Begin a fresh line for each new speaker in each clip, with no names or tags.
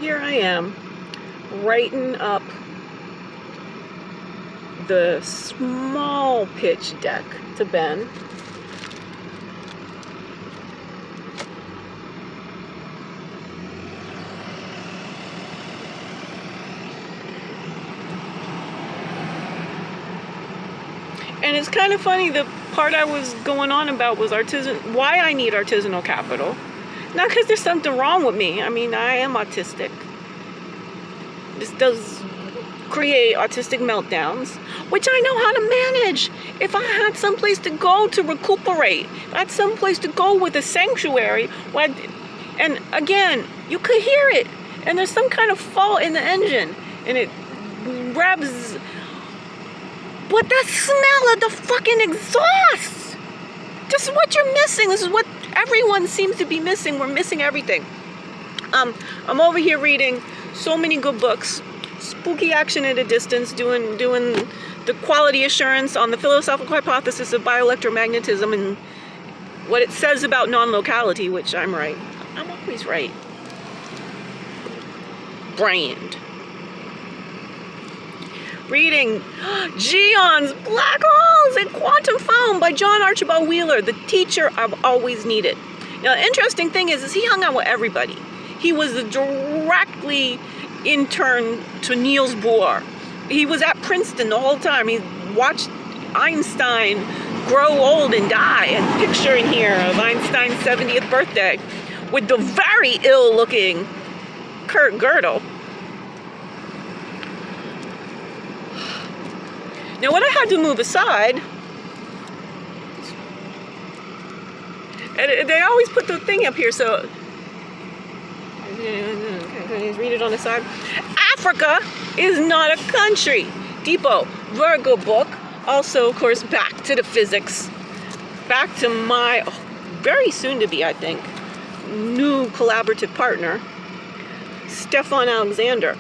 here I am, writing up the small pitch deck to Ben. And it's kind of funny, the part I was going on about was why I need artisanal capital. Not because there's something wrong with me. I mean, I am autistic. This does create autistic meltdowns, which I know how to manage. If I had someplace to go to recuperate, if I had someplace to go with a sanctuary, and again, you could hear it, and there's some kind of fault in the engine, and it revs. But the smell of the fucking exhaust! This is what you're missing. This is what everyone seems to be missing. We're missing everything. I'm over here reading so many good books. Spooky Action at a Distance, doing the quality assurance on the philosophical hypothesis of bioelectromagnetism and what it says about non-locality, which I'm right. I'm always right. Brand. Reading Geon's Black Holes and Quantum Foam by John Archibald Wheeler, the teacher I've always needed. Now, the interesting thing is he hung out with everybody. He was directly intern to Niels Bohr. He was at Princeton the whole time. He watched Einstein grow old and die. And picture in here of Einstein's 70th birthday with the very ill-looking Kurt Gödel. Now, what I had to move aside, and they always put the thing up here, so read it on the side. Africa is not a country. Depot, Virgo book. Also, of course, back to the physics. Back to my very soon to be, I think, new collaborative partner, Stefan Alexander.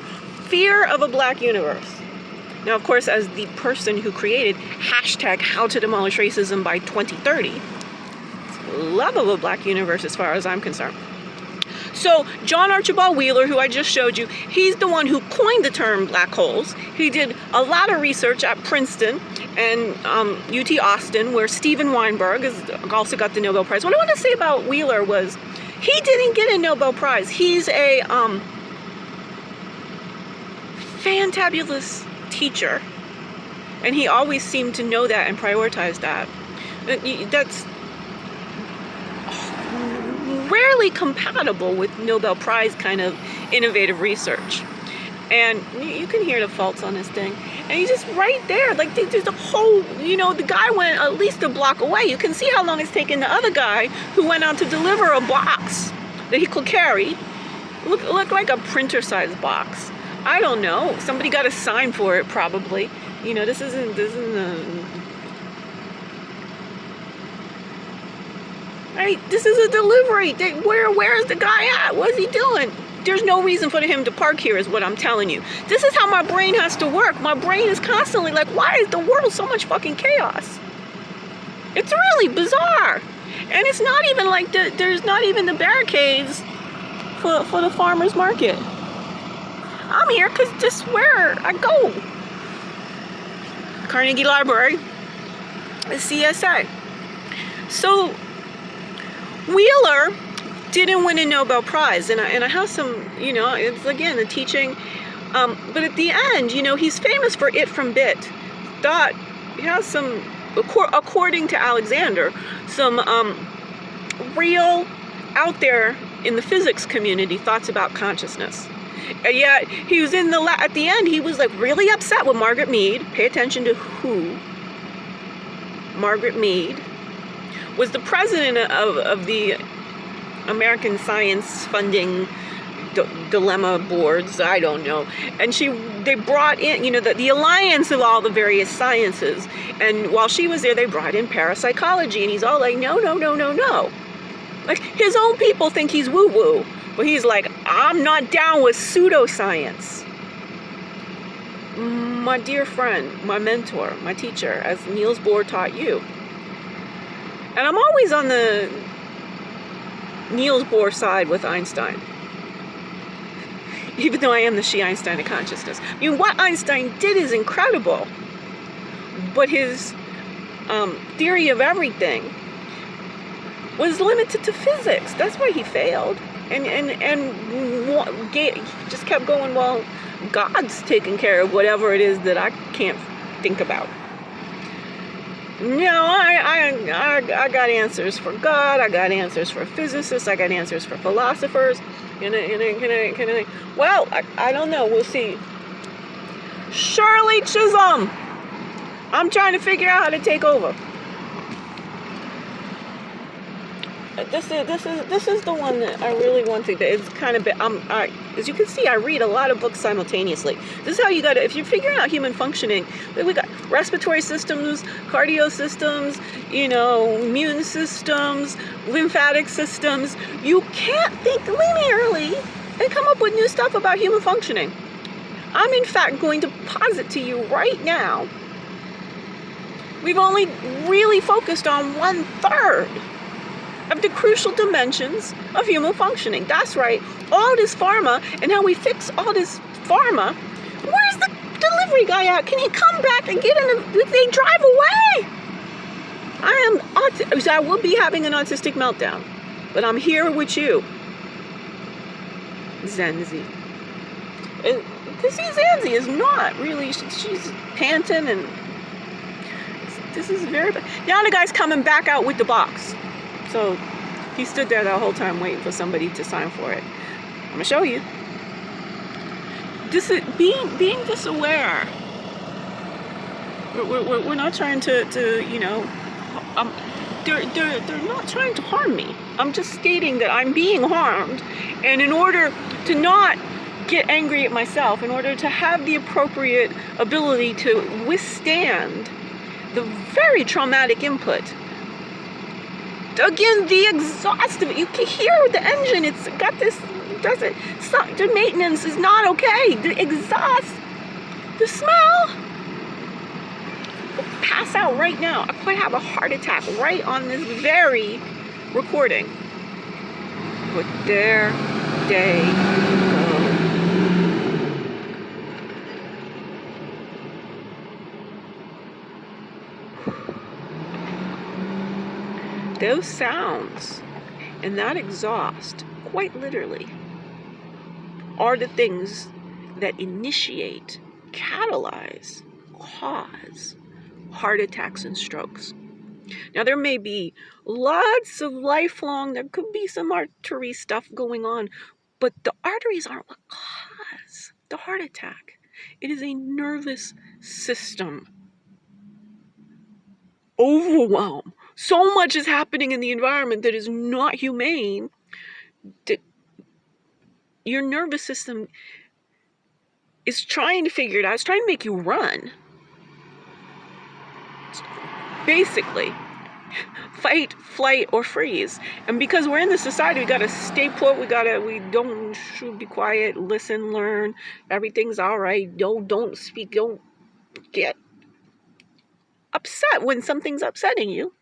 Fear of a Black Universe. Now, of course, as the person who created #How to Demolish Racism by 2030, love of a Black universe as far as I'm concerned. So, John Archibald Wheeler, who I just showed you, he's the one who coined the term black holes. He did a lot of research at Princeton and UT Austin, where Steven Weinberg has also got the Nobel Prize. What I want to say about Wheeler was he didn't get a Nobel Prize. He's a fantabulous teacher, and he always seemed to know that and prioritize that. That's rarely compatible with Nobel Prize kind of innovative research. And you can hear the faults on this thing. And he's just right there. Like, there's a whole, the guy went at least a block away. You can see how long it's taken the other guy who went out to deliver a box that he could carry. Look like a printer-sized box. I don't know. Somebody got a sign for it, probably. This isn't right? This is a delivery. Where is the guy at? What is he doing? There's no reason for him to park here, is what I'm telling you. This is how my brain has to work. My brain is constantly like, why is the world so much fucking chaos? It's really bizarre. And it's not even like there's not even the barricades for the farmer's market. I'm here because this is where I go. Carnegie Library, the CSA. So Wheeler didn't win a Nobel Prize, and I have some, it's again the teaching. But at the end, he's famous for it from bit. He has some, according to Alexander, some real out there in the physics community thoughts about consciousness. And yet, he was at the end, he was like really upset with Margaret Mead. Pay attention to who. Margaret Mead was the president of the American Science Funding Dilemma Boards, I don't know. And they brought in, the alliance of all the various sciences. And while she was there, they brought in parapsychology. And he's all like, no. Like, his own people think he's woo-woo. But he's like, I'm not down with pseudoscience. My dear friend, my mentor, my teacher, as Niels Bohr taught you. And I'm always on the Niels Bohr side with Einstein. even though I am the she Einstein of consciousness. I mean, what Einstein did is incredible, but his theory of everything was limited to physics. That's why he failed. And just kept going, well, God's taking care of whatever it is that I can't think about. No, I got answers for God. I got answers for physicists. I got answers for philosophers. Well, I don't know. We'll see. Shirley Chisholm. I'm trying to figure out how to take over. This is the one that I really want to. It's kind of as you can see, I read a lot of books simultaneously. This is how you got to, if you're figuring out human functioning, we got respiratory systems, cardio systems, immune systems, lymphatic systems. You can't think linearly and come up with new stuff about human functioning. I'm in fact going to posit to you right now, we've only really focused on 1/3 of the crucial dimensions of human functioning. That's right. All this pharma and how we fix all this pharma. Where's the delivery guy at? Can he come back and get in they drive away? I will be having an autistic meltdown, but I'm here with you. Zenzi. Because Zenzi is not really, she's panting and this is very bad. Now the guy's coming back out with the box. So he stood there the whole time waiting for somebody to sign for it. I'm gonna show you. This is being this aware. We're not trying to they're not trying to harm me. I'm just stating that I'm being harmed, and in order to not get angry at myself, in order to have the appropriate ability to withstand the very traumatic input. Again, the exhaust of it, you can hear the engine, it's got this, the maintenance is not okay. The exhaust, the smell. I'll pass out right now. I might have a heart attack right on this very recording. But there they go. Those sounds and that exhaust, quite literally, are the things that initiate, catalyze, cause heart attacks and strokes. Now, there may be lots of lifelong, there could be some artery stuff going on, but the arteries aren't what cause the heart attack. It is a nervous system overwhelm. So much is happening in the environment that is not humane that your nervous system is trying to figure it out. It's trying to make you run. Basically, fight, flight, or freeze. And because we're in this society, we gotta stay put. We should be quiet, listen, learn. Everything's all right. Don't speak. Don't get upset when something's upsetting you.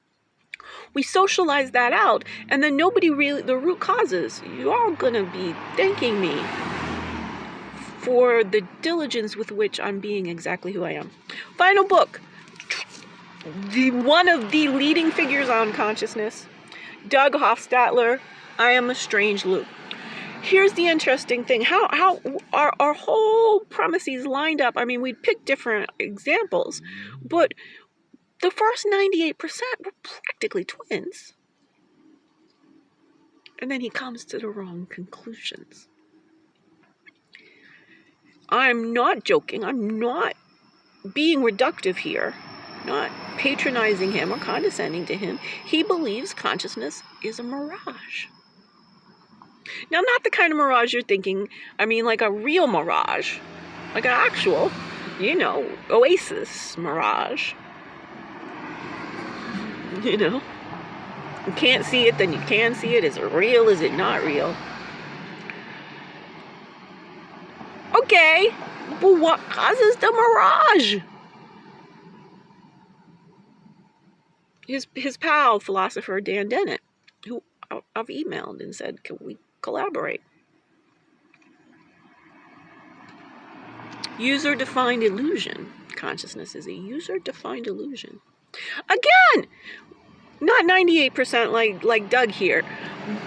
We socialize that out, and then nobody really, the root causes, you're all gonna be thanking me for the diligence with which I'm being exactly who I am. Final book. One of the leading figures on consciousness, Doug Hofstadter, I Am a Strange Loop. Here's the interesting thing. How our whole premises lined up. I mean, we picked different examples, but the first 98% were practically twins. And then he comes to the wrong conclusions. I'm not joking. I'm not being reductive here. Not patronizing him or condescending to him. He believes consciousness is a mirage. Now, not the kind of mirage you're thinking. I mean, like a real mirage. Like an actual, oasis mirage. You can't see it, then you can see it. Is it real? Is it not real? Okay, but what causes the mirage? His pal, philosopher Dan Dennett, who I've emailed and said, can we collaborate? User-defined illusion. Consciousness is a user-defined illusion. Again, not 98% like Doug here,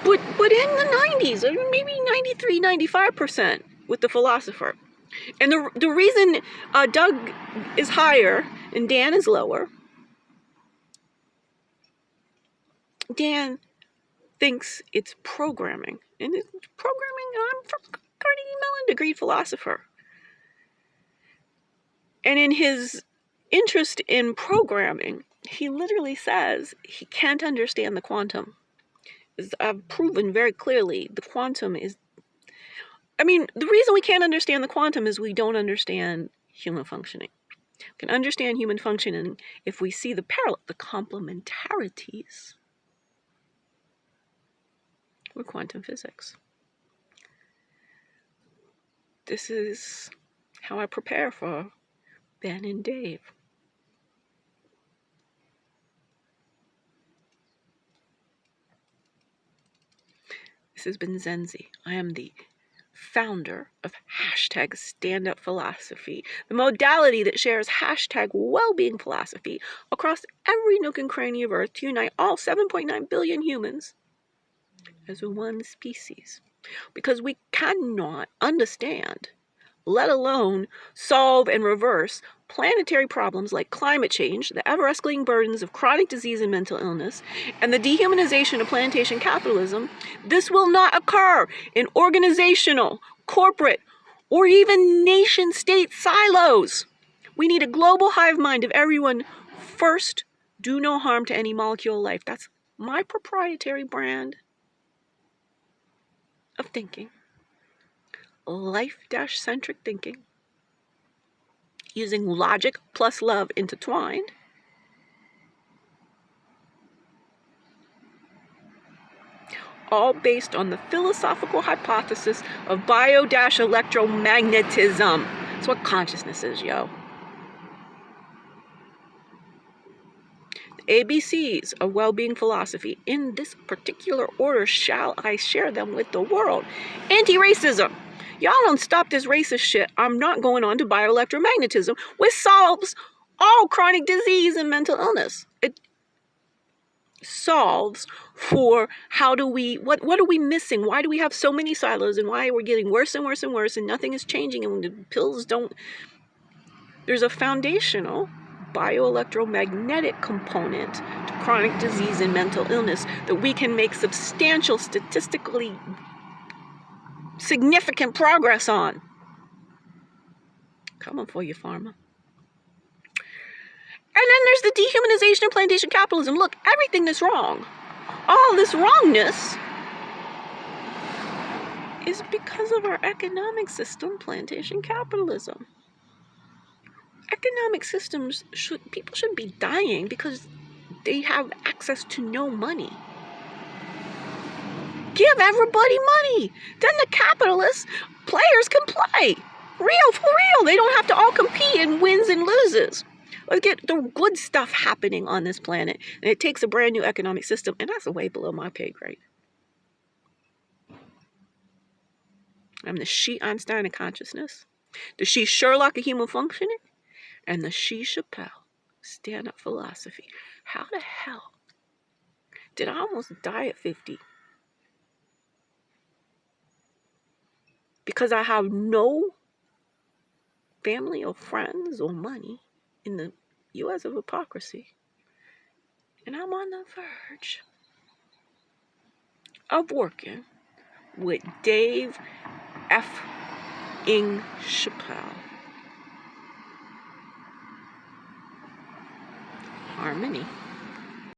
but in the 90s, or maybe 93, 95% with the philosopher. And the reason Doug is higher and Dan is lower, Dan thinks it's programming. And it's programming, I'm from Carnegie Mellon degreed philosopher. And in his interest in programming, he literally says he can't understand the quantum. As I've proven very clearly, the quantum is... the reason we can't understand the quantum is we don't understand human functioning. We can understand human functioning if we see the complementarities with quantum physics. This is how I prepare for Ben and Dave. This has been Zenzi. I am the founder of #StandUpPhilosophy, the modality that shares #wellbeing philosophy across every nook and cranny of Earth to unite all 7.9 billion humans as one species. Because we cannot understand, let alone solve and reverse, planetary problems like climate change, the ever-escalating burdens of chronic disease and mental illness, and the dehumanization of plantation capitalism. This will not occur in organizational, corporate, or even nation-state silos. We need a global hive mind of everyone. First, do no harm to any molecule of life. That's my proprietary brand of thinking. Life-centric thinking. Using logic plus love intertwined. All based on the philosophical hypothesis of bio-electromagnetism. That's what consciousness is, yo. The ABCs of well-being philosophy. In this particular order shall I share them with the world. Anti-racism. Y'all don't stop this racist shit. I'm not going on to bioelectromagnetism, which solves all chronic disease and mental illness. It solves for what are we missing? Why do we have so many silos, and why we're getting worse and worse and worse, and nothing is changing, and the pills don't... There's a foundational bioelectromagnetic component to chronic disease and mental illness that we can make substantial, statistically significant progress on. Coming for you, pharma. And then there's the dehumanization of plantation capitalism. Look, everything that's wrong, all this wrongness, is because of our economic system, plantation capitalism. Economic systems people shouldn't be dying because they have access to no money. Give everybody money. Then the capitalist players can play. Real for real. They don't have to all compete in wins and loses. Let's get the good stuff happening on this planet. And it takes a brand new economic system. And that's way below my pay grade. I'm the she Einstein of consciousness. The she Sherlock of human functioning. And the she Chappelle stand-up philosophy. How the hell did I almost die at 50? Because I have no family or friends or money in the U.S. of hypocrisy. And I'm on the verge of working with Dave F. Chappelle. Harmony.